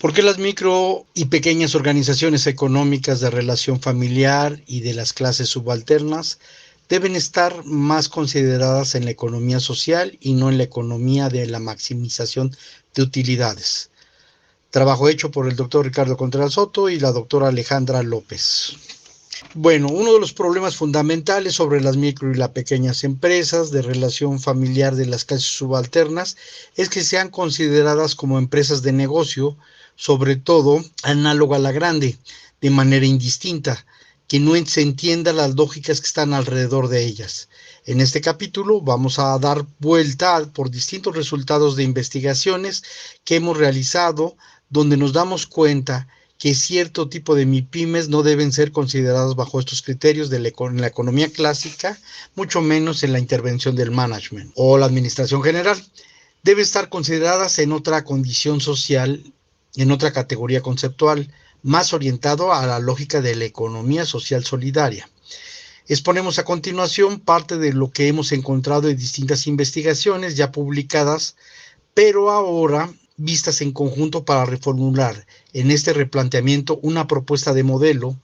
¿Por qué las micro y pequeñas organizaciones económicas de relación familiar y de las clases subalternas deben estar más consideradas en la economía social y no en la economía de la maximización de utilidades? Trabajo hecho por el doctor Ricardo Contreras Soto y la doctora Alejandra López. Bueno, uno de los problemas fundamentales sobre las micro y las pequeñas empresas de relación familiar de las clases subalternas es que sean consideradas como empresas de negocio, sobre todo análoga a la grande, de manera indistinta, que no se entienda las lógicas que están alrededor de ellas. En este capítulo vamos a dar vuelta por distintos resultados de investigaciones que hemos realizado, donde nos damos cuenta que cierto tipo de MIPYMES no deben ser consideradas bajo estos criterios en la economía clásica, mucho menos en la intervención del management o la administración general. Deben estar consideradas en otra condición social, en otra categoría conceptual, más orientado a la lógica de la economía social solidaria. Exponemos a continuación parte de lo que hemos encontrado en distintas investigaciones ya publicadas, pero ahora vistas en conjunto para reformular en este replanteamiento una propuesta de modelo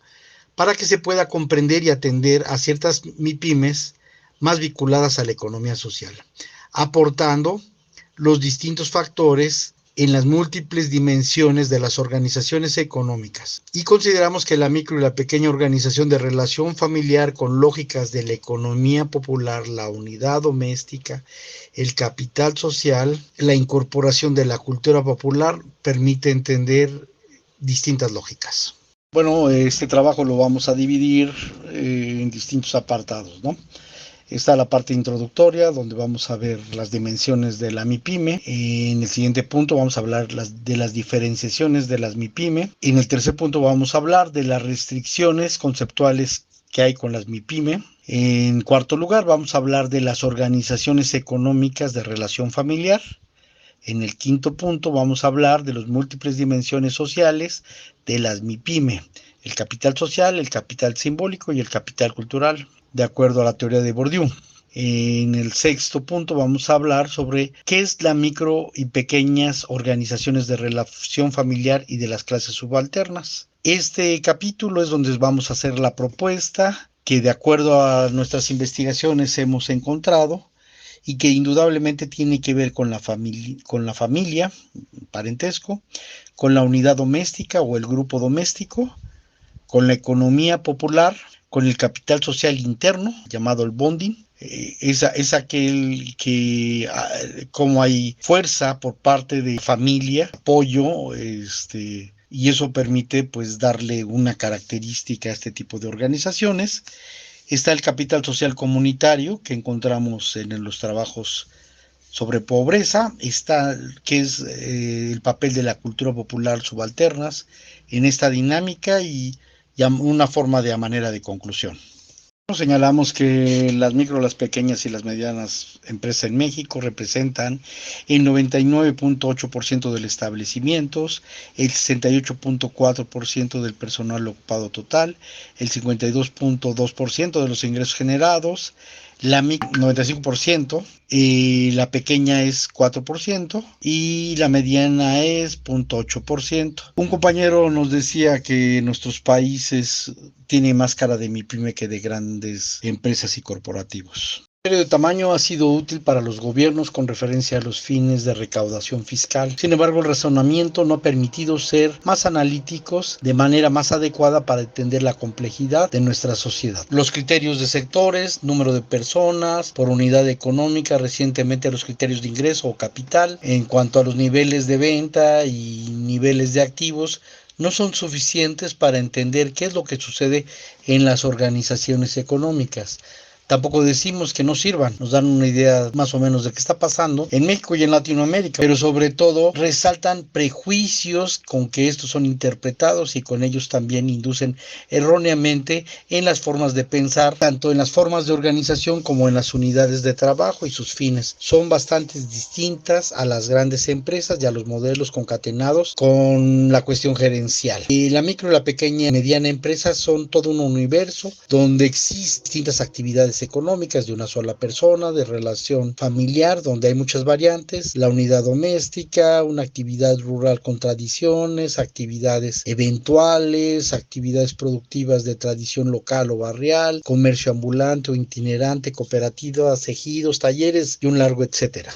para que se pueda comprender y atender a ciertas MIPYMES más vinculadas a la economía social, aportando los distintos factores en las múltiples dimensiones de las organizaciones económicas. Y consideramos que la micro y la pequeña organización de relación familiar con lógicas de la economía popular, la unidad doméstica, el capital social, la incorporación de la cultura popular, permite entender distintas lógicas. Bueno, este trabajo lo vamos a dividir en distintos apartados, ¿no? Está la parte introductoria, donde vamos a ver las dimensiones de la MIPYME. En el siguiente punto vamos a hablar de las diferenciaciones de las MIPYME. En el tercer punto vamos a hablar de las restricciones conceptuales que hay con las MIPYME. En cuarto lugar vamos a hablar de las organizaciones económicas de relación familiar. En el quinto punto vamos a hablar de las múltiples dimensiones sociales de las MIPYME, el capital social, el capital simbólico y el capital cultural, de acuerdo a la teoría de Bourdieu. En el sexto punto vamos a hablar sobre qué es la micro y pequeñas organizaciones de relación familiar y de las clases subalternas. Este capítulo es donde vamos a hacer la propuesta que, de acuerdo a nuestras investigaciones, hemos encontrado y que indudablemente tiene que ver con la familia, parentesco, con la unidad doméstica o el grupo doméstico, con la economía popular, con el capital social interno, llamado el bonding. Es aquel que, como hay fuerza por parte de familia, apoyo, y eso permite pues darle una característica a este tipo de organizaciones. Está el capital social comunitario que encontramos en los trabajos sobre pobreza, está que es el papel de la cultura popular subalternas en esta dinámica y una forma de manera de conclusión. Señalamos que las micro, las pequeñas y las medianas empresas en México representan el 99.8% de los establecimientos, el 68.4% del personal ocupado total, el 52.2% de los ingresos generados, la micro 95%, la pequeña es 4% y la mediana es 0.8%. Un compañero nos decía que nuestros países tienen más cara de MIPYME que de grandes empresas y corporativos. El criterio de tamaño ha sido útil para los gobiernos con referencia a los fines de recaudación fiscal. Sin embargo, el razonamiento no ha permitido ser más analíticos de manera más adecuada para entender la complejidad de nuestra sociedad. Los criterios de sectores, número de personas por unidad económica, recientemente los criterios de ingreso o capital, en cuanto a los niveles de venta y niveles de activos, no son suficientes para entender qué es lo que sucede en las organizaciones económicas. Tampoco decimos que no sirvan, nos dan una idea más o menos de qué está pasando en México y en Latinoamérica, pero sobre todo resaltan prejuicios con que estos son interpretados y con ellos también inducen erróneamente en las formas de pensar, tanto en las formas de organización como en las unidades de trabajo y sus fines. Son bastante distintas a las grandes empresas y a los modelos concatenados con la cuestión gerencial. Y la micro, la pequeña y mediana empresa son todo un universo donde existen distintas actividades unidades económicas de una sola persona, de relación familiar, donde hay muchas variantes, la unidad doméstica, una actividad rural con tradiciones, actividades eventuales, actividades productivas de tradición local o barrial, comercio ambulante o itinerante, cooperativas, ejidos, talleres y un largo etcétera.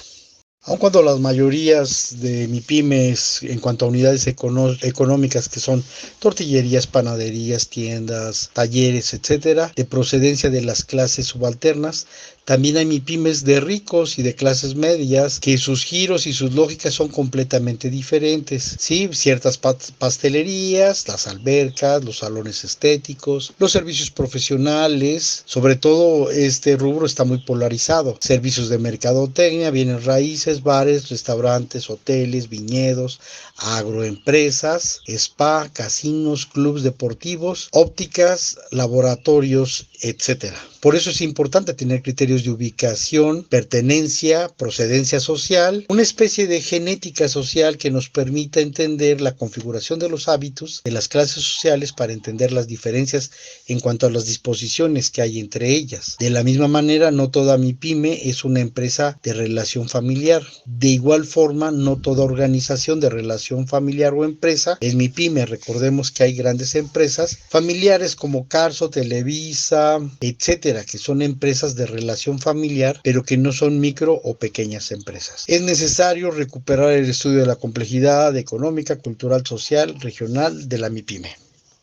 Aun cuando las mayorías de MIPYMES en cuanto a unidades económicas que son tortillerías, panaderías, tiendas, talleres, etcétera, de procedencia de las clases subalternas, también hay MIPYMES de ricos y de clases medias que sus giros y sus lógicas son completamente diferentes. Sí, ciertas pastelerías, las albercas, los salones estéticos, los servicios profesionales, sobre todo este rubro está muy polarizado. Servicios de mercadotecnia, bienes raíces, bares, restaurantes, hoteles, viñedos, agroempresas, spa, casinos, clubes deportivos, ópticas, laboratorios, etcétera. Por eso es importante tener criterios de ubicación, pertenencia, procedencia social, una especie de genética social que nos permita entender la configuración de los hábitos de las clases sociales para entender las diferencias en cuanto a las disposiciones que hay entre ellas. De la misma manera, no toda MIPYME es una empresa de relación familiar. De igual forma, no toda organización de relación familiar o empresa es MIPYME. Recordemos que hay grandes empresas familiares como Carso, Televisa, etcétera, que son empresas de relación familiar, pero que no son micro o pequeñas empresas. Es necesario recuperar el estudio de la complejidad económica, cultural, social, regional de la MIPYME.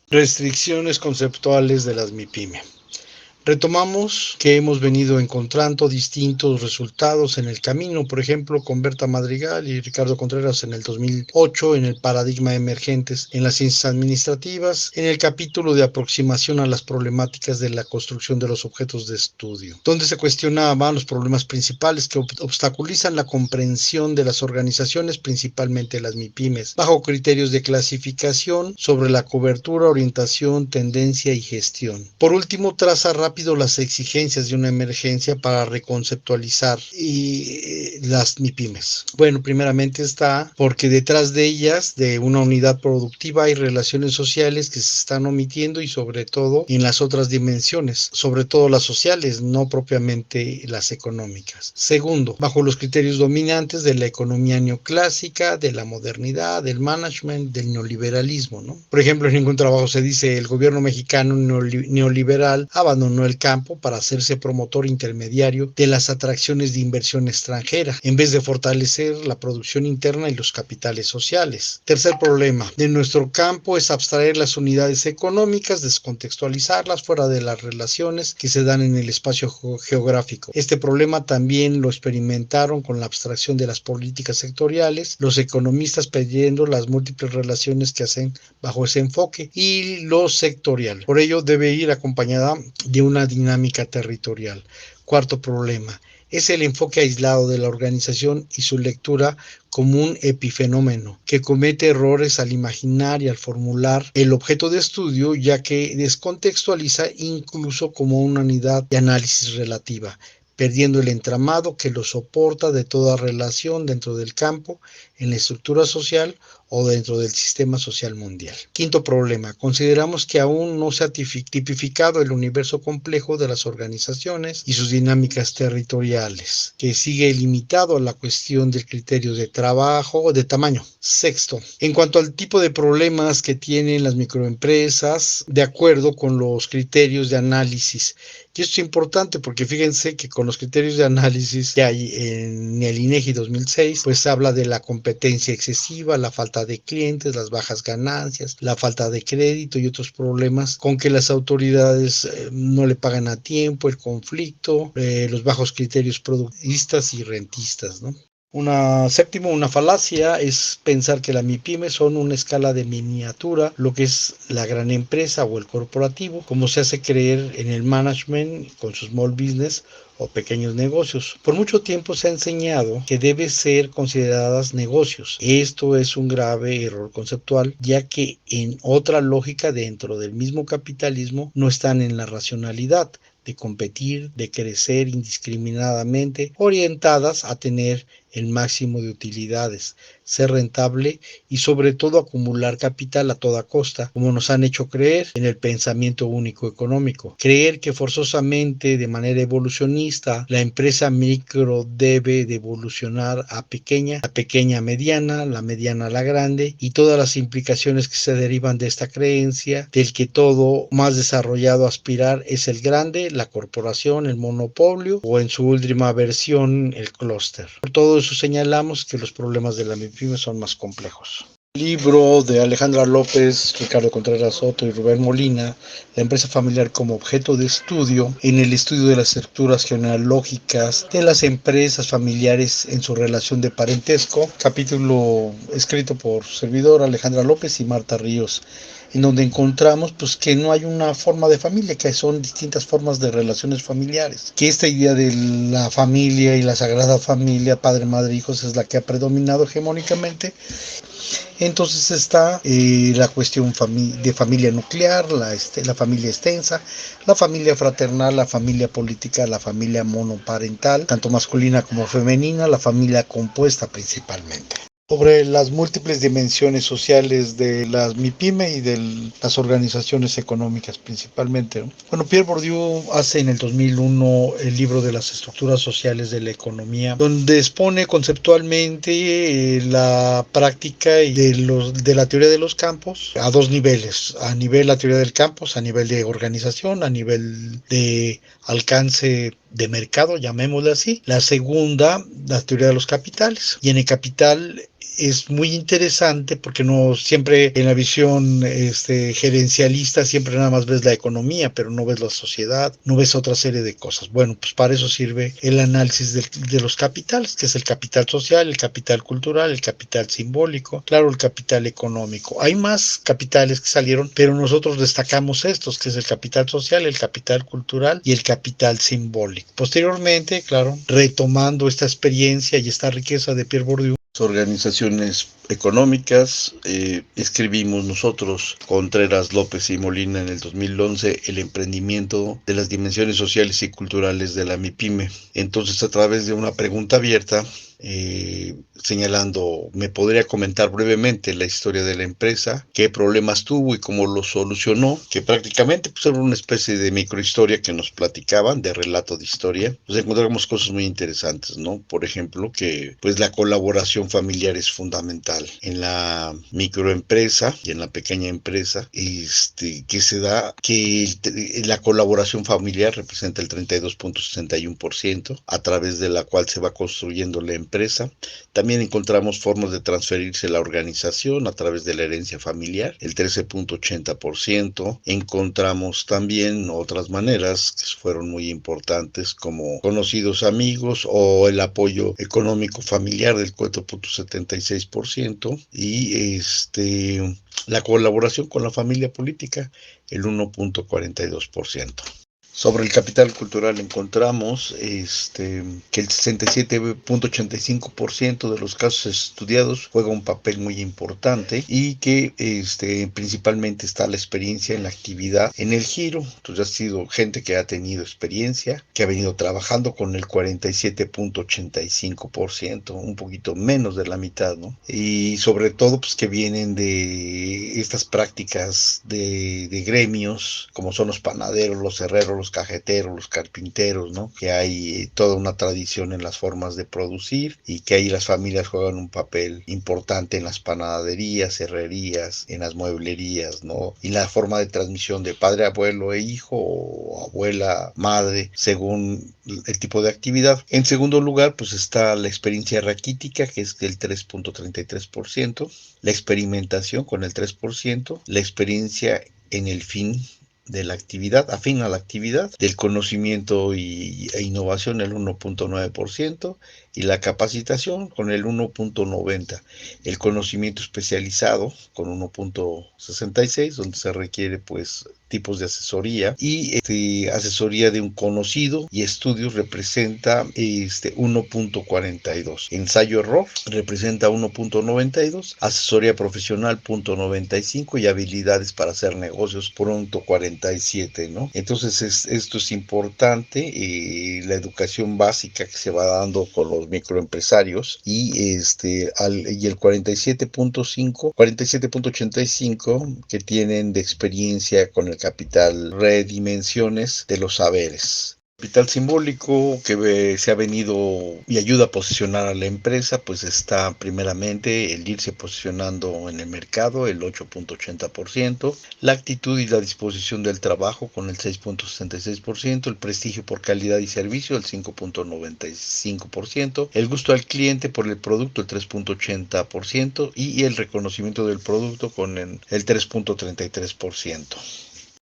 Restricciones conceptuales de las MIPYME. Retomamos que hemos venido encontrando distintos resultados en el camino, por ejemplo, con Berta Madrigal y Ricardo Contreras en el 2008 en el paradigma emergentes en las ciencias administrativas, en el capítulo de aproximación a las problemáticas de la construcción de los objetos de estudio, donde se cuestionaban los problemas principales que obstaculizan la comprensión de las organizaciones, principalmente las MIPYMES, bajo criterios de clasificación sobre la cobertura, orientación, tendencia y gestión. Por último, traza rápido las exigencias de una emergencia para reconceptualizar las MIPYMES. Bueno, primeramente está porque detrás de ellas, de una unidad productiva, hay relaciones sociales que se están omitiendo y sobre todo en las otras dimensiones, sobre todo las sociales, no propiamente las económicas. Segundo, bajo los criterios dominantes de la economía neoclásica, de la modernidad, del management, del neoliberalismo, ¿no? Por ejemplo, en ningún trabajo se dice el gobierno mexicano neoliberal abandonó el campo para hacerse promotor intermediario de las atracciones de inversión extranjera, en vez de fortalecer la producción interna y los capitales sociales. Tercer problema de nuestro campo es abstraer las unidades económicas, descontextualizarlas fuera de las relaciones que se dan en el espacio geográfico. Este problema también lo experimentaron con la abstracción de las políticas sectoriales, los economistas pidiendo las múltiples relaciones que hacen bajo ese enfoque y lo sectorial. Por ello debe ir acompañada de una dinámica territorial. Cuarto problema es el enfoque aislado de la organización y su lectura como un epifenómeno que comete errores al imaginar y al formular el objeto de estudio, ya que descontextualiza incluso como una unidad de análisis relativa, perdiendo el entramado que lo soporta de toda relación dentro del campo, en la estructura social o dentro del sistema social mundial. Quinto problema, consideramos que aún no se ha tipificado el universo complejo de las organizaciones y sus dinámicas territoriales, que sigue limitado a la cuestión del criterio de trabajo o de tamaño. Sexto, en cuanto al tipo de problemas que tienen las microempresas, de acuerdo con los criterios de análisis. Y esto es importante porque fíjense que con los criterios de análisis que hay en el INEGI 2006, pues habla de la competencia excesiva, la falta de clientes, las bajas ganancias, la falta de crédito y otros problemas con que las autoridades no le pagan a tiempo, el conflicto, los bajos criterios productistas y rentistas, ¿no? Una falacia es pensar que la MIPYME son una escala de miniatura, lo que es la gran empresa o el corporativo, como se hace creer en el management con sus small business o pequeños negocios. Por mucho tiempo se ha enseñado que deben ser consideradas negocios. Esto es un grave error conceptual, ya que en otra lógica dentro del mismo capitalismo no están en la racionalidad de competir, de crecer indiscriminadamente, orientadas a tener el máximo de utilidades, ser rentable y sobre todo acumular capital a toda costa, como nos han hecho creer en el pensamiento único económico. Creer que forzosamente, de manera evolucionista, la empresa micro debe de evolucionar a pequeña, la pequeña a mediana, la mediana a la grande, y todas las implicaciones que se derivan de esta creencia, del que todo más desarrollado aspirar es el grande, la corporación, el monopolio o en su última versión el clúster. Por todo eso señalamos que los problemas de la MIPYME son más complejos. Libro de Alejandra López, Ricardo Contreras Soto y Rubén Molina, La empresa familiar como objeto de estudio, en el estudio de las estructuras genealógicas de las empresas familiares en su relación de parentesco, capítulo escrito por su servidor Alejandra López y Marta Ríos, en donde encontramos pues que no hay una forma de familia, que son distintas formas de relaciones familiares, que esta idea de la familia y la sagrada familia, padre, madre, hijos, es la que ha predominado hegemónicamente. Entonces está la cuestión de familia nuclear, la familia extensa, la familia fraternal, la familia política, la familia monoparental, tanto masculina como femenina, la familia compuesta principalmente. Sobre las múltiples dimensiones sociales de las MIPYME y de las organizaciones económicas principalmente, ¿no? Bueno, Pierre Bourdieu hace en el 2001 el libro de las estructuras sociales de la economía, donde expone conceptualmente la práctica de la teoría de los campos a dos niveles: a nivel la teoría del campos, a nivel de organización, a nivel de alcance de mercado, llamémosle así. La segunda, la teoría de los capitales. Y en el capital es muy interesante porque no siempre en la visión gerencialista siempre nada más ves la economía, pero no ves la sociedad, no ves otra serie de cosas. Bueno, pues para eso sirve el análisis de los capitales, que es el capital social, el capital cultural, el capital simbólico, claro, el capital económico. Hay más capitales que salieron, pero nosotros destacamos estos, que es el capital social, el capital cultural y el capital simbólico. Posteriormente, claro, retomando esta experiencia y esta riqueza de Pierre Bourdieu, organizaciones económicas, escribimos nosotros, Contreras, López y Molina, en el 2011, el emprendimiento de las dimensiones sociales y culturales de la MIPYME. Entonces, a través de una pregunta abierta, señalando, me podría comentar brevemente la historia de la empresa, qué problemas tuvo y cómo los solucionó, que prácticamente pues, era una especie de microhistoria que nos platicaban, de relato de historia. Pues encontramos cosas muy interesantes, ¿no? Por ejemplo, que pues la colaboración familiar es fundamental en la microempresa y en la pequeña empresa, que se da que la colaboración familiar representa el 32.61%, a través de la cual se va construyendo la empresa. También encontramos formas de transferirse la organización a través de la herencia familiar, el 13.80%. Encontramos también otras maneras que fueron muy importantes, como conocidos amigos o el apoyo económico familiar del 4.76%, y la colaboración con la familia política, el 1.42%. Sobre el capital cultural encontramos que el 67.85% de los casos estudiados juega un papel muy importante, y que principalmente está la experiencia en la actividad, en el giro. Entonces ha sido gente que ha tenido experiencia, que ha venido trabajando con el 47.85%, un poquito menos de la mitad, ¿no? Y sobre todo pues que vienen de estas prácticas de gremios, como son los panaderos, los herreros, los cajeteros, los carpinteros, ¿no? Que hay toda una tradición en las formas de producir, y que ahí las familias juegan un papel importante en las panaderías, herrerías, en las mueblerías, ¿no? Y la forma de transmisión de padre, abuelo e hijo, o abuela, madre, según el tipo de actividad. En segundo lugar, pues está la experiencia raquítica, que es del 3.33%, la experimentación con el 3%, la experiencia en el fin de la actividad, afín a la actividad, del conocimiento e innovación, el 1.9%, y la capacitación con el 1.90%, el conocimiento especializado con 1.66%, donde se requiere pues tipos de asesoría, y asesoría de un conocido y estudios representa 1.42%, ensayo-error representa 1.92%, asesoría profesional 0.95% y habilidades para hacer negocios por 0.47%, ¿no? Entonces esto es importante, la educación básica que se va dando con los microempresarios, y el 47.85 que tienen de experiencia con el capital redimensiones de los saberes. Capital simbólico que se ha venido y ayuda a posicionar a la empresa, pues está primeramente el irse posicionando en el mercado, el 8.80%, la actitud y la disposición del trabajo con el 6.66%, el prestigio por calidad y servicio, el 5.95%, el gusto al cliente por el producto, el 3.80%, y el reconocimiento del producto con el 3.33%.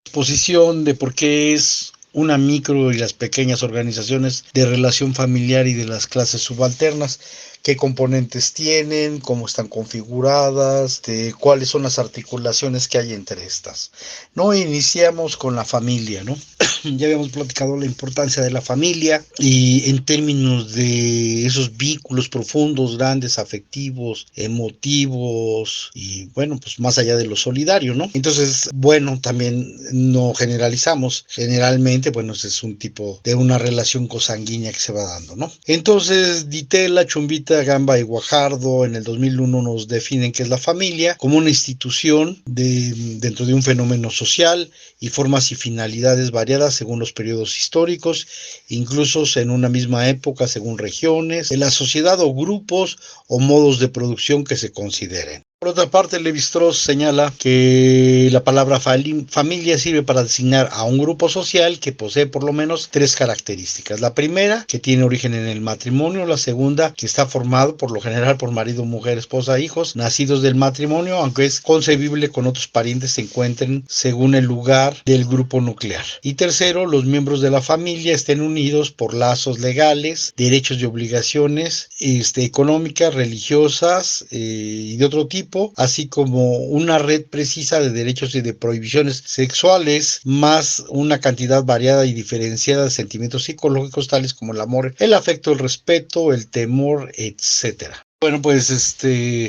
Exposición de por qué es una micro y las pequeñas organizaciones de relación familiar y de las clases subalternas, qué componentes tienen, cómo están configuradas, cuáles son las articulaciones que hay entre estas. No iniciamos con la familia, ¿no? Ya habíamos platicado la importancia de la familia y en términos de esos vínculos profundos, grandes, afectivos, emotivos y bueno, pues más allá de lo solidario, ¿no? Entonces, bueno, también no generalizamos. Generalmente, bueno, es un tipo de una relación consanguínea que se va dando, ¿no? Entonces, Ditela, Chumbita, Gamba y Guajardo en el 2001 nos definen qué es la familia como una institución dentro de un fenómeno social y formas y finalidades variadas según los periodos históricos, incluso en una misma época según regiones, en la sociedad o grupos o modos de producción que se consideren. Por otra parte, Levi-Strauss señala que la palabra familia sirve para designar a un grupo social que posee por lo menos tres características. La primera, que tiene origen en el matrimonio. La segunda, que está formado por lo general por marido, mujer, esposa, hijos, nacidos del matrimonio, aunque es concebible con otros parientes se encuentren según el lugar del grupo nuclear. Y tercero, los miembros de la familia estén unidos por lazos legales, derechos y obligaciones económicas, religiosas y de otro tipo, así como una red precisa de derechos y de prohibiciones sexuales, más una cantidad variada y diferenciada de sentimientos psicológicos tales como el amor, el afecto, el respeto, el temor, etcétera. Bueno, pues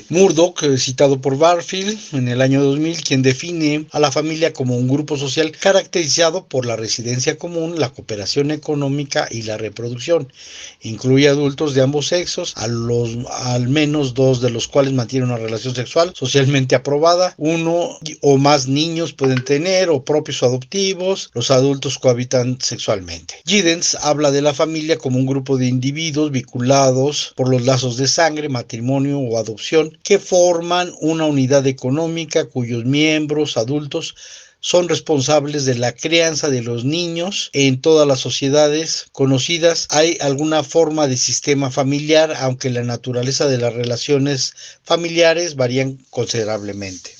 Murdoch, citado por Barfield en el año 2000, quien define a la familia como un grupo social caracterizado por la residencia común, la cooperación económica y la reproducción. Incluye adultos de ambos sexos, al menos dos de los cuales mantienen una relación sexual socialmente aprobada. Uno o más niños pueden tener, o propios o adoptivos. Los adultos cohabitan sexualmente. Giddens habla de la familia como un grupo de individuos vinculados por los lazos de sangre, matrimonio o adopción, que forman una unidad económica cuyos miembros adultos son responsables de la crianza de los niños. En todas las sociedades conocidas hay alguna forma de sistema familiar, aunque la naturaleza de las relaciones familiares varían considerablemente.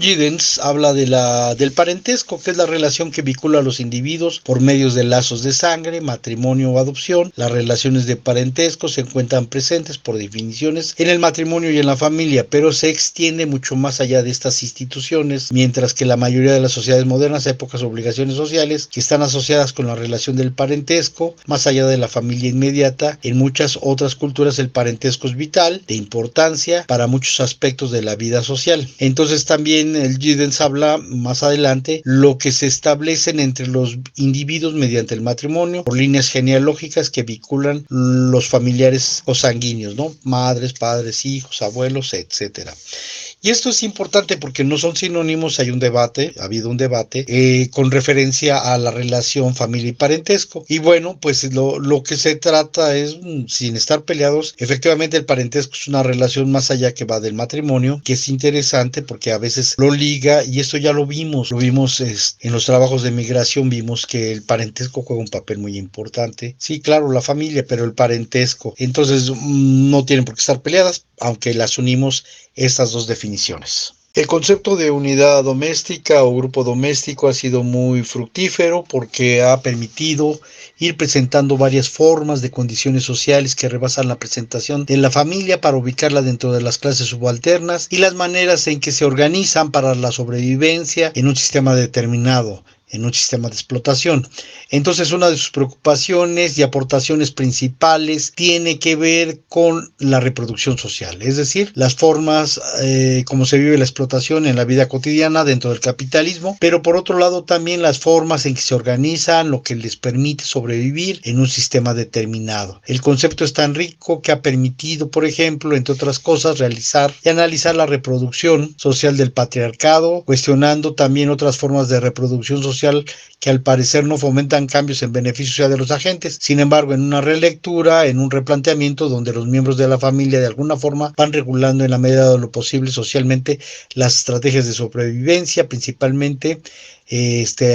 Giddens habla del parentesco, que es la relación que vincula a los individuos por medios de lazos de sangre, matrimonio o adopción. Las relaciones de parentesco se encuentran presentes por definiciones en el matrimonio y en la familia, pero se extiende mucho más allá de estas instituciones, mientras que la mayoría de las sociedades modernas hay pocas obligaciones sociales que están asociadas con la relación del parentesco, más allá de la familia inmediata. En muchas otras culturas el parentesco es vital, de importancia para muchos aspectos de la vida social. Entonces también el Giddens habla más adelante lo que se establecen entre los individuos mediante el matrimonio por líneas genealógicas que vinculan los familiares o sanguíneos, ¿no? Madres, padres, hijos, abuelos, etcétera. Y esto es importante porque no son sinónimos, ha habido un debate con referencia a la relación familia y parentesco. Y bueno, pues lo que se trata es, sin estar peleados, efectivamente el parentesco es una relación más allá que va del matrimonio, que es interesante porque a veces lo liga, y esto ya lo vimos en los trabajos de migración, vimos que el parentesco juega un papel muy importante. Sí, claro, la familia, pero el parentesco. Entonces no tienen por qué estar peleadas, aunque las unimos estas dos definiciones. El concepto de unidad doméstica o grupo doméstico ha sido muy fructífero porque ha permitido ir presentando varias formas de condiciones sociales que rebasan la presentación de la familia para ubicarla dentro de las clases subalternas y las maneras en que se organizan para la sobrevivencia en un sistema determinado. en un sistema de explotación. Entonces, una de sus preocupaciones y aportaciones principales tiene que ver con la reproducción social, es decir, las formas como se vive la explotación en la vida cotidiana dentro del capitalismo, pero por otro lado también las formas en que se organizan, lo que les permite sobrevivir en un sistema determinado. El concepto es tan rico que ha permitido, por ejemplo, entre otras cosas, realizar y analizar la reproducción social del patriarcado, cuestionando también otras formas de reproducción social que al parecer no fomentan cambios en beneficio de los agentes. Sin embargo, en una relectura, en un replanteamiento donde los miembros de la familia de alguna forma van regulando en la medida de lo posible socialmente las estrategias de sobrevivencia, principalmente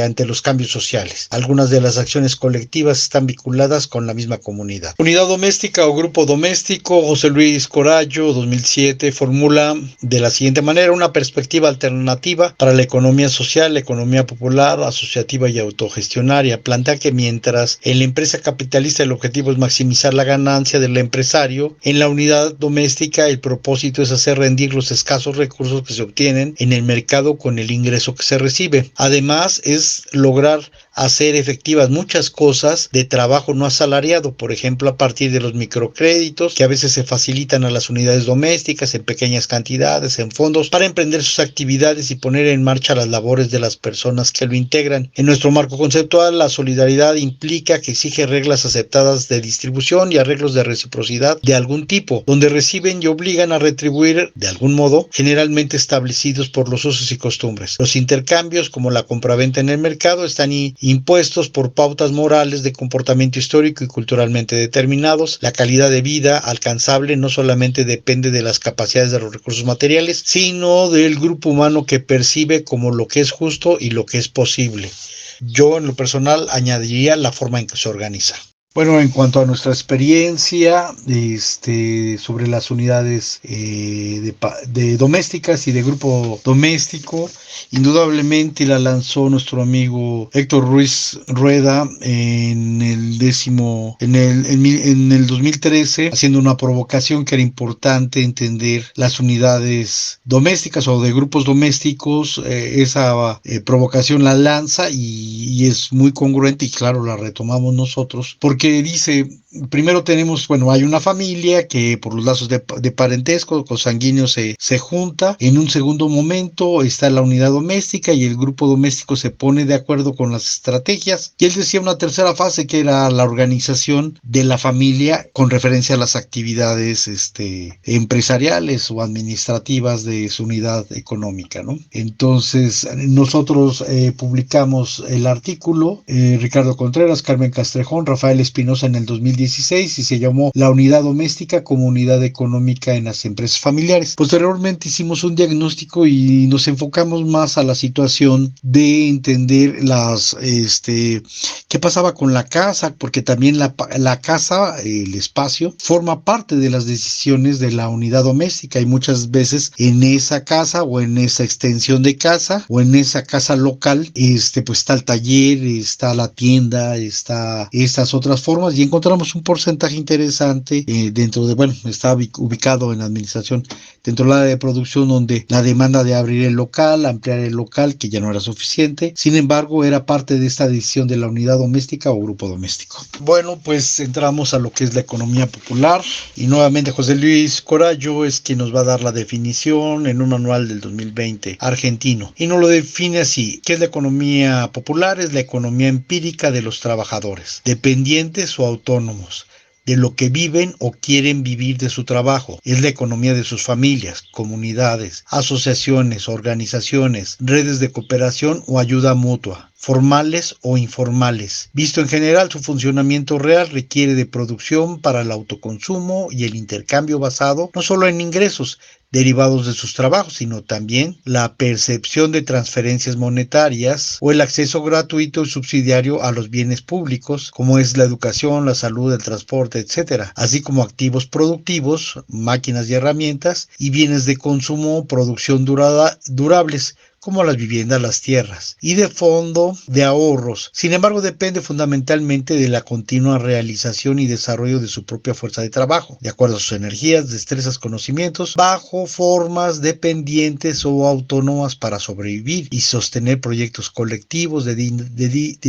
ante los cambios sociales. Algunas de las acciones colectivas están vinculadas con la misma comunidad. Unidad doméstica o grupo doméstico, José Luis Corallo, 2007, formula de la siguiente manera una perspectiva alternativa para la economía social, la economía popular, asociativa y autogestionaria. Plantea que mientras en la empresa capitalista el objetivo es maximizar la ganancia del empresario, en la unidad doméstica el propósito es hacer rendir los escasos recursos que se obtienen en el mercado con el ingreso que se recibe. Además, es lograr hacer efectivas muchas cosas de trabajo no asalariado, por ejemplo, a partir de los microcréditos que a veces se facilitan a las unidades domésticas en pequeñas cantidades, en fondos, para emprender sus actividades y poner en marcha las labores de las personas que lo integran. En nuestro marco conceptual, la solidaridad implica que exige reglas aceptadas de distribución y arreglos de reciprocidad de algún tipo, donde reciben y obligan a retribuir de algún modo, generalmente establecidos por los usos y costumbres. Los intercambios, como la compraventa en el mercado, están impuestos por pautas morales de comportamiento histórico y culturalmente determinados. La calidad de vida alcanzable no solamente depende de las capacidades de los recursos materiales, sino del grupo humano que percibe como lo que es justo y lo que es posible. Yo, en lo personal, añadiría la forma en que se organiza. Bueno, en cuanto a nuestra experiencia sobre las unidades de domésticas y de grupo doméstico, indudablemente la lanzó nuestro amigo Héctor Ruiz Rueda en el 2013, haciendo una provocación que era importante entender las unidades domésticas o de grupos domésticos. Esa provocación la lanza y es muy congruente y claro, la retomamos nosotros, porque dice, primero tenemos, hay una familia que por los lazos de parentesco consanguíneos se junta. En un segundo momento está la unidad doméstica y el grupo doméstico se pone de acuerdo con las estrategias. Y él decía una tercera fase que era la organización de la familia con referencia a las actividades empresariales o administrativas de su unidad económica, ¿no? Entonces, nosotros publicamos el artículo, Ricardo Contreras, Carmen Castrejón, Rafael Espinosa en el 2016 y se llamó La unidad doméstica como unidad económica en las empresas familiares. Posteriormente hicimos un diagnóstico y nos enfocamos más a la situación de entender qué pasaba con la casa, porque también la casa, el espacio, forma parte de las decisiones de la unidad doméstica y muchas veces en esa casa o en esa extensión de casa o en esa casa local, pues está el taller, está la tienda, está estas otras formas y encontramos un porcentaje interesante está ubicado en la administración dentro del área de producción, donde la demanda de abrir el local, ampliar el local, que ya no era suficiente, sin embargo era parte de esta decisión de la unidad doméstica o grupo doméstico. Bueno, pues entramos a lo que es la economía popular y nuevamente José Luis Corallo es quien nos va a dar la definición en un manual del 2020 argentino y nos lo define así: ¿qué es la economía popular? Es la economía empírica de los trabajadores, dependientes o autónomos, de lo que viven o quieren vivir de su trabajo. Es la economía de sus familias, comunidades, asociaciones, organizaciones, redes de cooperación o ayuda mutua, formales o informales. Visto en general, su funcionamiento real requiere de producción para el autoconsumo y el intercambio basado no solo en ingresos derivados de sus trabajos, sino también la percepción de transferencias monetarias o el acceso gratuito y subsidiario a los bienes públicos, como es la educación, la salud, el transporte, etcétera, así como activos productivos, máquinas y herramientas, y bienes de consumo, producción durables, como las viviendas, las tierras, y de fondo de ahorros. Sin embargo, depende fundamentalmente de la continua realización y desarrollo de su propia fuerza de trabajo, de acuerdo a sus energías, destrezas, conocimientos, bajo formas dependientes o autónomas para sobrevivir y sostener proyectos colectivos de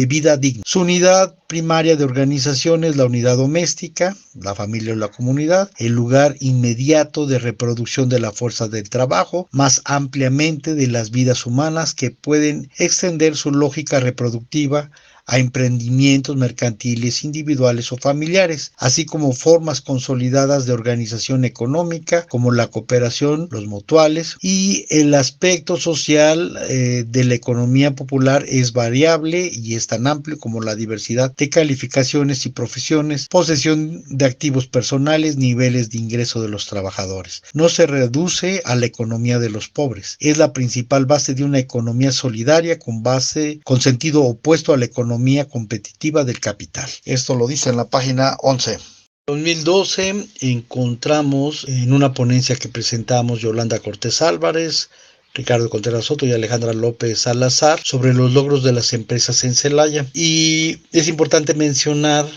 vida digna. Su unidad primaria de organización es la unidad doméstica, la familia o la comunidad, el lugar inmediato de reproducción de la fuerza del trabajo, más ampliamente de las vidas humanas que pueden extender su lógica reproductiva a emprendimientos mercantiles individuales o familiares, así como formas consolidadas de organización económica como la cooperación, los mutuales, y el aspecto social de la economía popular es variable y es tan amplio como la diversidad de calificaciones y profesiones, posesión de activos personales, niveles de ingreso de los trabajadores. No se reduce a la economía de los pobres. Es la principal base de una economía solidaria con sentido opuesto a la economía competitiva del capital. Esto lo dice en la página 11. En 2012 encontramos en una ponencia que presentamos Yolanda Cortés Álvarez, Ricardo Contreras Soto y Alejandra López Salazar sobre los logros de las empresas en Celaya. Y es importante mencionar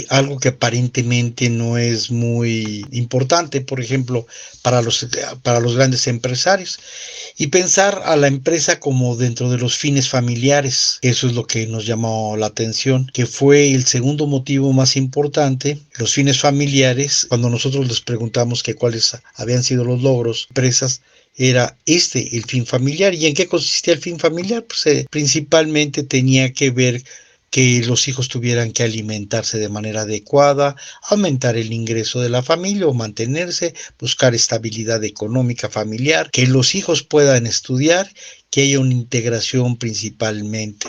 algo que aparentemente no es muy importante, por ejemplo, para los grandes empresarios, y pensar a la empresa como dentro de los fines familiares. Eso es lo que nos llamó la atención, que fue el segundo motivo más importante, los fines familiares. Cuando nosotros les preguntamos que cuáles habían sido los logros de empresas, era el fin familiar. ¿Y en qué consistía el fin familiar? Pues principalmente tenía que ver que los hijos tuvieran que alimentarse de manera adecuada, aumentar el ingreso de la familia o mantenerse, buscar estabilidad económica familiar, que los hijos puedan estudiar, que haya una integración principalmente.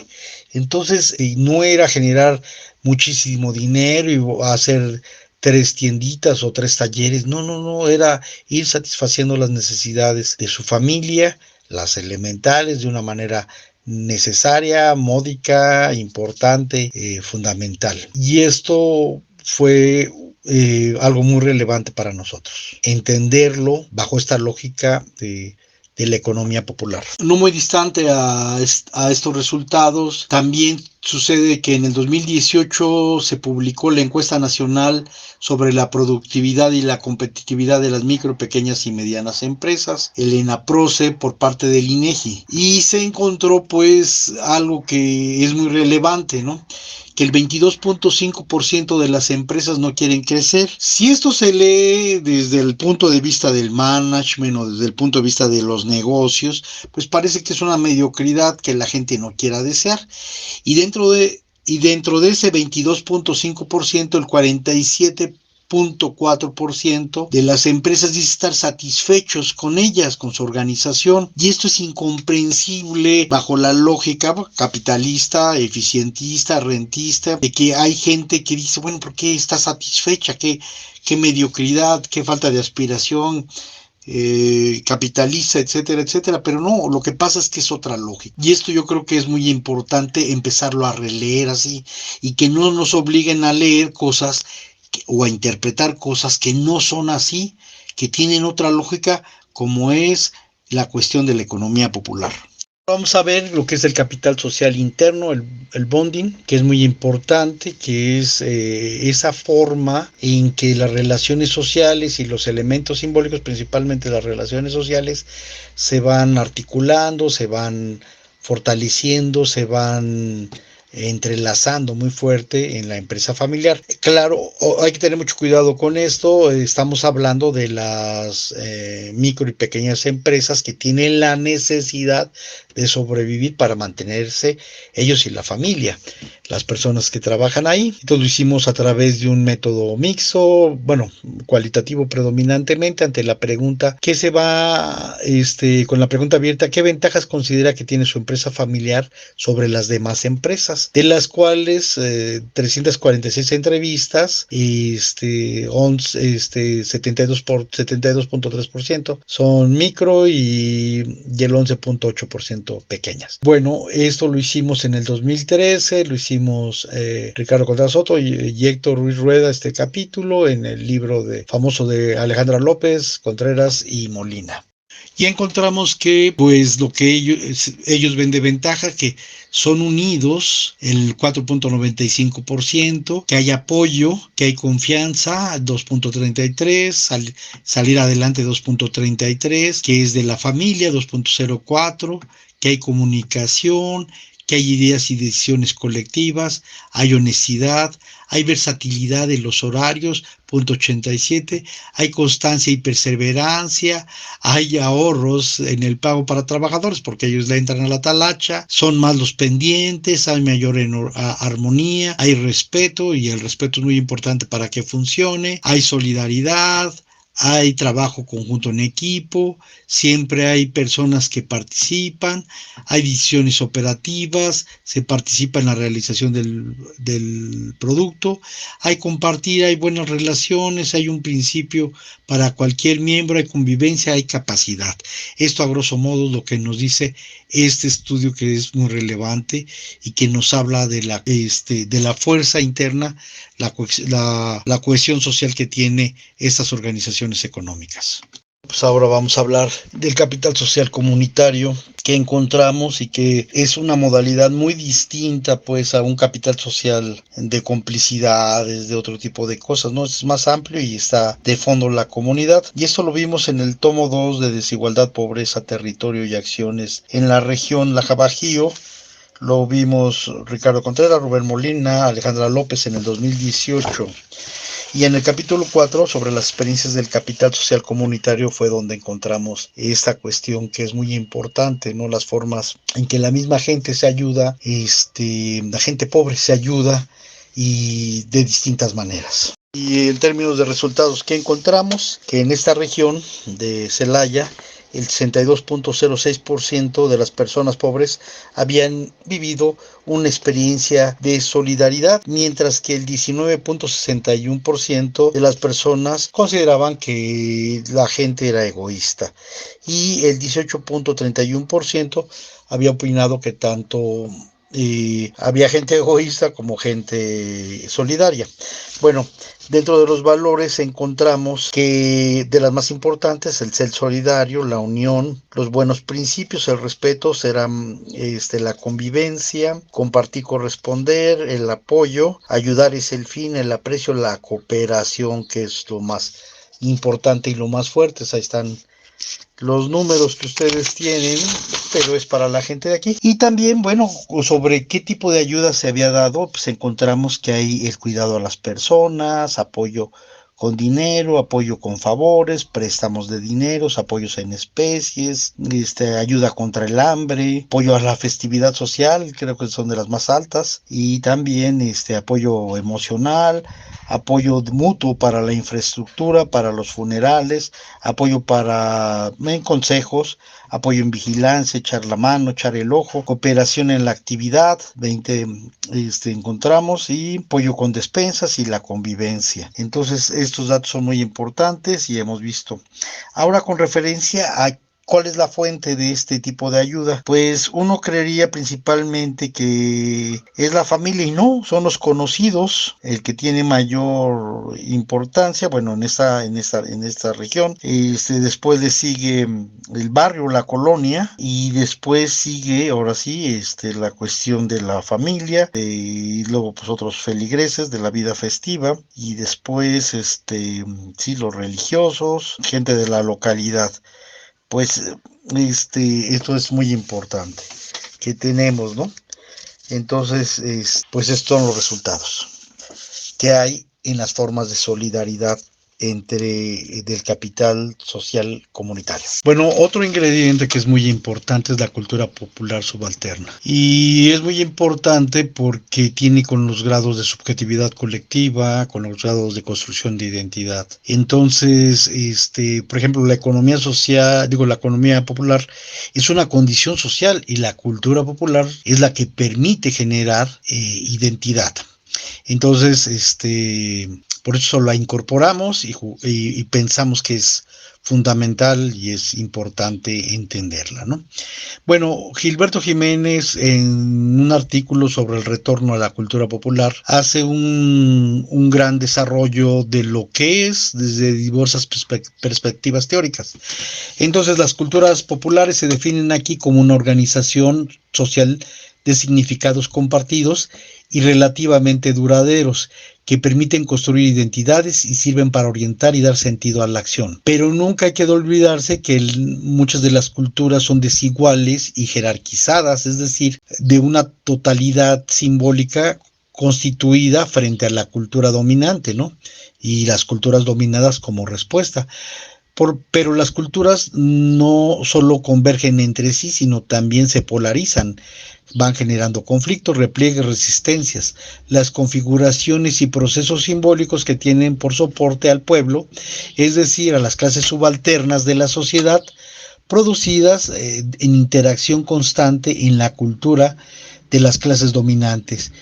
Entonces, no era generar muchísimo dinero y hacer 3 tienditas o 3 talleres, no, era ir satisfaciendo las necesidades de su familia, las elementales, de una manera necesaria, módica, importante, fundamental. Y esto fue algo muy relevante para nosotros, entenderlo bajo esta lógica de la economía popular. No muy distante a estos resultados, también sucede que en el 2018 se publicó la encuesta nacional sobre la productividad y la competitividad de las micro, pequeñas y medianas empresas, el ENAPROCE, por parte del INEGI, y se encontró pues algo que es muy relevante, ¿no? Que el 22.5% de las empresas no quieren crecer. Si esto se lee desde el punto de vista del management o desde el punto de vista de los negocios, pues parece que es una mediocridad que la gente no quiera desear. Y dentro de ese 22.5%, el 47.4% de las empresas dice estar satisfechos con ellas, con su organización, y esto es incomprensible bajo la lógica capitalista, eficientista, rentista, de que hay gente que dice, bueno, ¿por qué está satisfecha? ¿Qué mediocridad? ¿Qué falta de aspiración? Capitalista, etcétera, etcétera, pero no, lo que pasa es que es otra lógica, y esto yo creo que es muy importante empezarlo a releer así, y que no nos obliguen a leer cosas o a interpretar cosas que no son así, que tienen otra lógica, como es la cuestión de la economía popular. Vamos a ver lo que es el capital social interno, el bonding, que es muy importante, que es esa forma en que las relaciones sociales y los elementos simbólicos, principalmente las relaciones sociales, se van articulando, se van fortaleciendo, se van entrelazando muy fuerte en la empresa familiar. Claro, hay que tener mucho cuidado con esto. Estamos hablando de las micro y pequeñas empresas que tienen la necesidad de sobrevivir para mantenerse ellos y la familia, las personas que trabajan ahí. Entonces lo hicimos a través de un método mixto, bueno, cualitativo predominantemente, ante la pregunta que se va, con la pregunta abierta, ¿qué ventajas considera que tiene su empresa familiar sobre las demás empresas? De las cuales 346 entrevistas, 72.3% son micro y el 11.8% pequeñas. Bueno, esto lo hicimos en el 2013, lo hicimos Ricardo Contreras Soto y Héctor Ruiz Rueda, este capítulo, en el libro famoso de Alejandra López, Contreras y Molina. Y encontramos que, pues, lo que ellos ven de ventaja, que son unidos, el 4.95%, que hay apoyo, que hay confianza, 2.33, salir adelante 2.33, que es de la familia, 2.04, que hay comunicación, que hay ideas y decisiones colectivas, hay honestidad, hay versatilidad en los horarios, 0.87, hay constancia y perseverancia, hay ahorros en el pago para trabajadores porque ellos le entran a la talacha, son más los pendientes, hay mayor armonía, hay respeto y el respeto es muy importante para que funcione, hay solidaridad, hay trabajo conjunto en equipo, siempre hay personas que participan, hay decisiones operativas, se participa en la realización del producto, hay compartir, hay buenas relaciones, hay un principio para cualquier miembro, hay convivencia, hay capacidad. Esto a grosso modo es lo que nos dice este estudio, que es muy relevante y que nos habla de la fuerza interna, la cohesión social que tiene estas organizaciones económicas. Pues ahora vamos a hablar del capital social comunitario que encontramos y que es una modalidad muy distinta pues a un capital social de complicidades, de otro tipo de cosas, ¿no? Es más amplio y está de fondo la comunidad. Y eso lo vimos en el tomo 2 de Desigualdad, Pobreza, Territorio y Acciones en la región Laja Bajío. Lo vimos Ricardo Contreras, Rubén Molina, Alejandra López en el 2018. Y en el capítulo 4, sobre las experiencias del capital social comunitario, fue donde encontramos esta cuestión que es muy importante, ¿no? Las formas en que la misma gente se ayuda, la gente pobre se ayuda y de distintas maneras. Y en términos de resultados, ¿qué encontramos? Que en esta región de Celaya, el 62.06% de las personas pobres habían vivido una experiencia de solidaridad, mientras que el 19.61% de las personas consideraban que la gente era egoísta y el 18.31% había opinado que tanto había gente egoísta como gente solidaria. Bueno, dentro de los valores encontramos que de las más importantes, el ser solidario, la unión, los buenos principios, el respeto, serán la convivencia, compartir, corresponder, el apoyo, ayudar es el fin, el aprecio, la cooperación, que es lo más importante y lo más fuerte. Ahí están los números que ustedes tienen, pero es para la gente de aquí. Y también, bueno, sobre qué tipo de ayuda se había dado, pues encontramos que hay el cuidado a las personas, apoyo con dinero, apoyo con favores, préstamos de dineros, apoyos en especies, ayuda contra el hambre, apoyo a la festividad social, creo que son de las más altas, y también apoyo emocional, apoyo mutuo para la infraestructura, para los funerales, apoyo en consejos, apoyo en vigilancia, echar la mano, echar el ojo, cooperación en la actividad, 20 encontramos, y apoyo con despensas y la convivencia. Entonces, estos datos son muy importantes y hemos visto. Ahora, con referencia a ¿cuál es la fuente de este tipo de ayuda? Pues uno creería principalmente que es la familia y no, son los conocidos el que tiene mayor importancia, bueno, en esta región. Después le sigue el barrio, la colonia, y después sigue, ahora sí, la cuestión de la familia, y luego pues otros feligreses de la vida festiva, y después, sí, los religiosos, gente de la localidad. Pues esto es muy importante que tenemos, ¿no? Entonces, pues estos son los resultados que hay en las formas de solidaridad del capital social comunitario. Bueno, otro ingrediente que es muy importante es la cultura popular subalterna. Y es muy importante porque tiene con los grados de subjetividad colectiva, con los grados de construcción de identidad. Entonces, por ejemplo, la economía popular es una condición social y la cultura popular es la que permite generar identidad. Entonces, por eso la incorporamos y pensamos que es fundamental y es importante entenderla, ¿no? Bueno, Gilberto Jiménez, en un artículo sobre el retorno a la cultura popular, hace un gran desarrollo de lo que es desde diversas perspectivas teóricas. Entonces, las culturas populares se definen aquí como una organización social de significados compartidos y relativamente duraderos, que permiten construir identidades y sirven para orientar y dar sentido a la acción. Pero nunca hay que olvidarse que muchas de las culturas son desiguales y jerarquizadas, es decir, de una totalidad simbólica constituida frente a la cultura dominante, ¿no? Y las culturas dominadas como respuesta. Pero las culturas no solo convergen entre sí, sino también se polarizan, van generando conflictos, repliegues, resistencias. Las configuraciones y procesos simbólicos que tienen por soporte al pueblo, es decir, a las clases subalternas de la sociedad, producidas en interacción constante en la cultura de las clases dominantes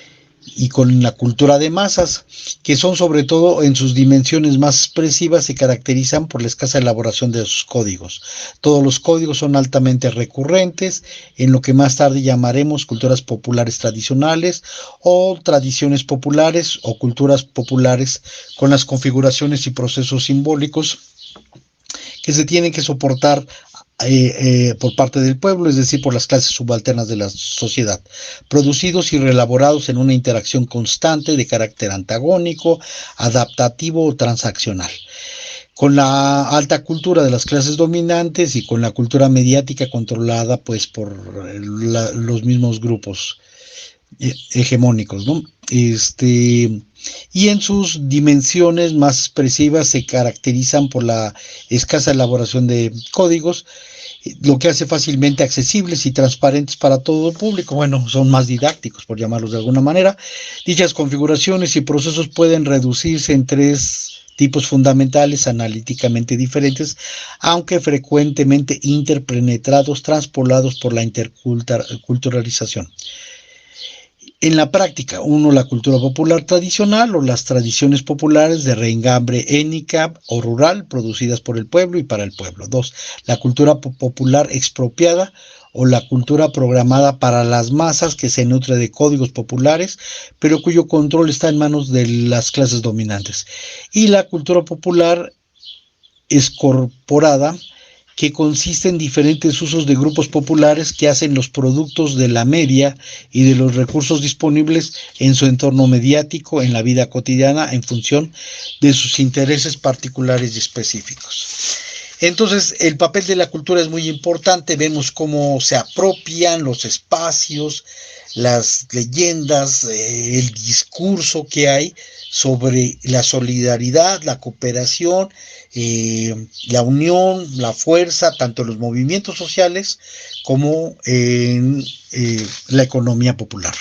y con la cultura de masas, que son sobre todo en sus dimensiones más expresivas, se caracterizan por la escasa elaboración de sus códigos. Todos los códigos son altamente recurrentes en lo que más tarde llamaremos culturas populares tradicionales o tradiciones populares o culturas populares, con las configuraciones y procesos simbólicos que se tienen que soportar por parte del pueblo, es decir, por las clases subalternas de la sociedad, producidos y reelaborados en una interacción constante de carácter antagónico, adaptativo o transaccional, con la alta cultura de las clases dominantes y con la cultura mediática controlada pues por los mismos grupos hegemónicos, ¿no? Y en sus dimensiones más expresivas se caracterizan por la escasa elaboración de códigos, lo que hace fácilmente accesibles y transparentes para todo el público. Bueno, son más didácticos, por llamarlos de alguna manera. Dichas configuraciones y procesos pueden reducirse en tres tipos fundamentales analíticamente diferentes, aunque frecuentemente interpenetrados, transpolados por la interculturalización. En la práctica, uno, la cultura popular tradicional o las tradiciones populares de reingambre étnica o rural producidas por el pueblo y para el pueblo. Dos, la cultura popular expropiada o la cultura programada para las masas que se nutre de códigos populares, pero cuyo control está en manos de las clases dominantes. Y la cultura popular escorporada, que consiste en diferentes usos de grupos populares que hacen los productos de la media y de los recursos disponibles en su entorno mediático, en la vida cotidiana, en función de sus intereses particulares y específicos. Entonces, el papel de la cultura es muy importante. Vemos cómo se apropian los espacios, las leyendas, el discurso que hay sobre la solidaridad, la cooperación, la unión, la fuerza, tanto en los movimientos sociales como en la economía popular.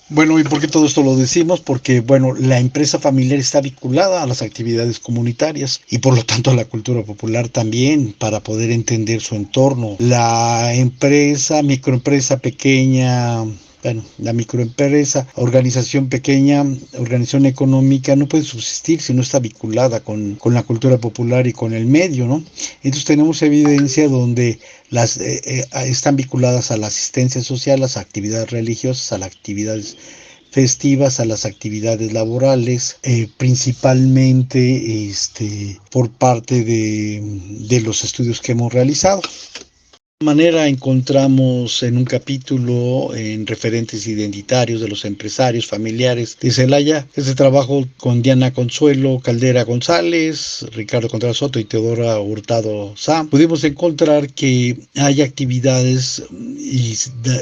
Bueno, ¿y por qué todo esto lo decimos? Porque, bueno, la empresa familiar está vinculada a las actividades comunitarias y por lo tanto a la cultura popular también, para poder entender su entorno. La empresa, microempresa pequeña, bueno, la microempresa, organización pequeña, organización económica, no puede subsistir si no está vinculada con la cultura popular y con el medio, ¿no? Entonces tenemos evidencia donde están vinculadas a la asistencia social, a las actividades religiosas, a las actividades festivas, a las actividades laborales, principalmente por parte de los estudios que hemos realizado. De esta manera encontramos en un capítulo en referentes identitarios de los empresarios familiares de Celaya este trabajo con Diana Consuelo Caldera González, Ricardo Contreras Soto y Teodora Hurtado Sam. Pudimos encontrar que hay actividades y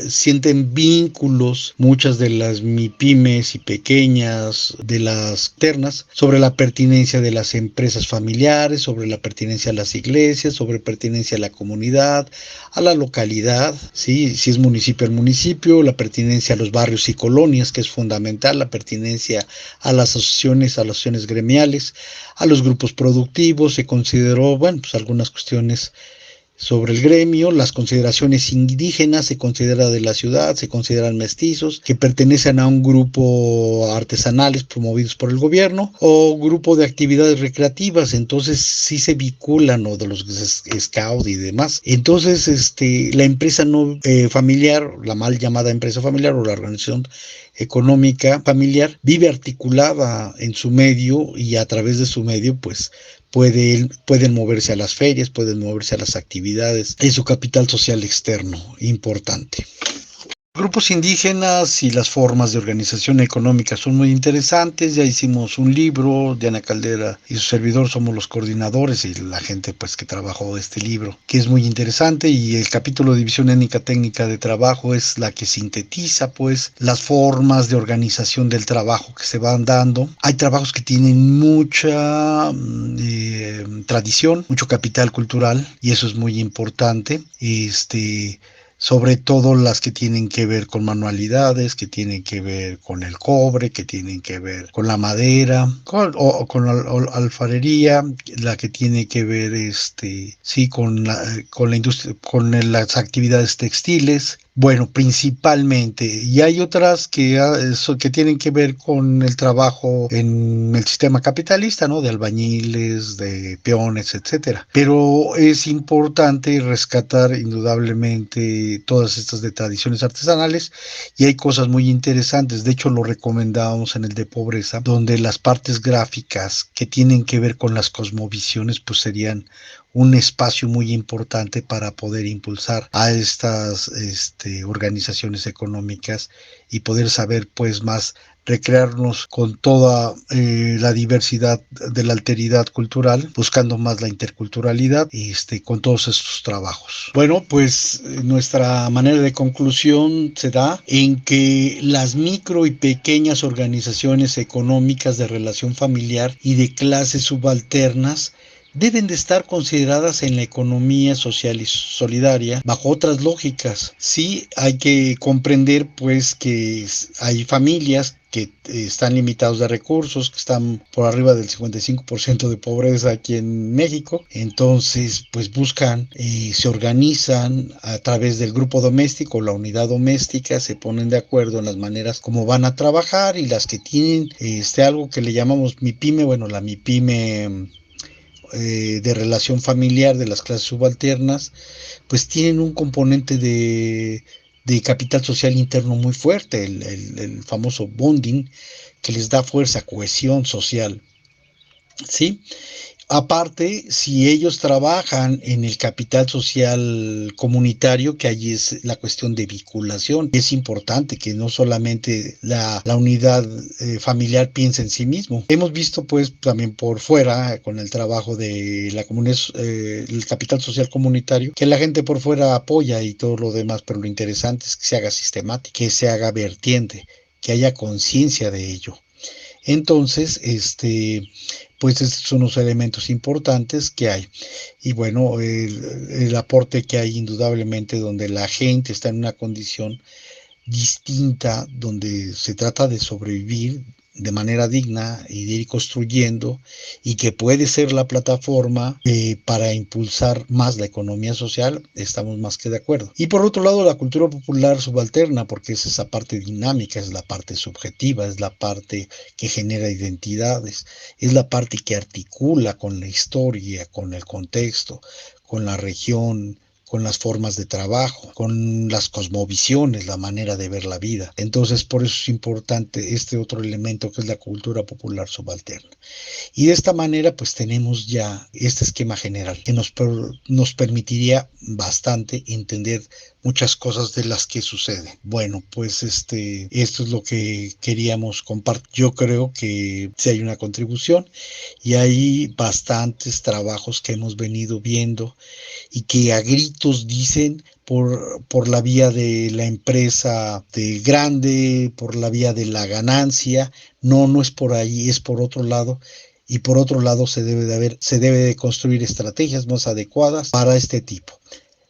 sienten vínculos muchas de las MIPYMES y pequeñas de las ternas sobre la pertinencia de las empresas familiares, sobre la pertinencia a las iglesias, sobre pertinencia a la comunidad, a la localidad, ¿sí? Si es municipio, el municipio, la pertinencia a los barrios y colonias, que es fundamental, la pertinencia a las asociaciones gremiales, a los grupos productivos. Se consideró, bueno, pues algunas cuestiones sobre el gremio, las consideraciones indígenas, se considera de la ciudad, se consideran mestizos, que pertenecen a un grupo artesanales promovidos por el gobierno o grupo de actividades recreativas, entonces sí se vinculan, o de los scouts y demás. Entonces, la empresa no familiar, la mal llamada empresa familiar o la organización económica familiar, vive articulada en su medio y a través de su medio, pues pueden moverse a las ferias, pueden moverse a las actividades, es su capital social externo importante. Grupos indígenas y las formas de organización económica son muy interesantes. Ya hicimos un libro, Diana Caldera y su servidor somos los coordinadores y la gente pues que trabajó este libro, que es muy interesante, y el capítulo de división étnica técnica de trabajo es la que sintetiza pues las formas de organización del trabajo que se van dando. Hay trabajos que tienen mucha tradición, mucho capital cultural, y eso es muy importante. Sobre todo las que tienen que ver con manualidades, que tienen que ver con el cobre, que tienen que ver con la madera, con la alfarería, la que tiene que ver con la industria, con las actividades textiles. Bueno, principalmente, y hay otras que tienen que ver con el trabajo en el sistema capitalista, ¿no? De albañiles, de peones, etcétera. Pero es importante rescatar indudablemente todas estas de tradiciones artesanales, y hay cosas muy interesantes. De hecho, lo recomendamos en el de pobreza, donde las partes gráficas que tienen que ver con las cosmovisiones, pues serían un espacio muy importante para poder impulsar a estas organizaciones económicas y poder saber pues más, recrearnos con toda la diversidad de la alteridad cultural, buscando más la interculturalidad con todos estos trabajos. Bueno, pues nuestra manera de conclusión se da en que las micro y pequeñas organizaciones económicas de relación familiar y de clases subalternas deben de estar consideradas en la economía social y solidaria bajo otras lógicas. Sí, hay que comprender pues que hay familias que están limitados de recursos, que están por arriba del 55% de pobreza aquí en México. Entonces, pues buscan, se organizan a través del grupo doméstico, la unidad doméstica, se ponen de acuerdo en las maneras como van a trabajar, y las que tienen algo que le llamamos MIPYME, bueno, la MIPYME de relación familiar de las clases subalternas, pues tienen un componente de capital social interno muy fuerte, el famoso bonding, que les da fuerza, cohesión social, ¿sí? Aparte, si ellos trabajan en el capital social comunitario, que allí es la cuestión de vinculación, es importante que no solamente la unidad familiar piense en sí mismo. Hemos visto pues también por fuera, con el trabajo de la comunidad, el capital social comunitario, que la gente por fuera apoya y todo lo demás, pero lo interesante es que se haga sistemático, que se haga vertiente, que haya conciencia de ello. Entonces, pues estos son los elementos importantes que hay. Y bueno, el aporte que hay indudablemente, donde la gente está en una condición distinta, donde se trata de sobrevivir de manera digna y de ir construyendo, y que puede ser la plataforma para impulsar más la economía social, estamos más que de acuerdo. Y por otro lado, la cultura popular subalterna, porque es esa parte dinámica, es la parte subjetiva, es la parte que genera identidades, es la parte que articula con la historia, con el contexto, con la región, con las formas de trabajo, con las cosmovisiones, la manera de ver la vida. Entonces, por eso es importante este otro elemento, que es la cultura popular subalterna. Y de esta manera, pues tenemos ya este esquema general que nos permitiría bastante entender muchas cosas de las que suceden. Bueno, pues esto es lo que queríamos compartir. Yo creo que sí hay una contribución, y hay bastantes trabajos que hemos venido viendo y que a gritos dicen por la vía de la empresa de grande, por la vía de la ganancia. No es por ahí, es por otro lado. Y por otro lado se debe de construir estrategias más adecuadas para este tipo.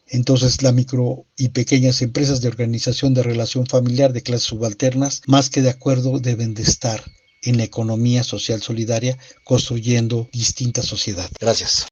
Entonces, las micro y pequeñas empresas de organización de relación familiar de clases subalternas, más que de acuerdo, deben de estar en la economía social solidaria, construyendo distinta sociedad. Gracias.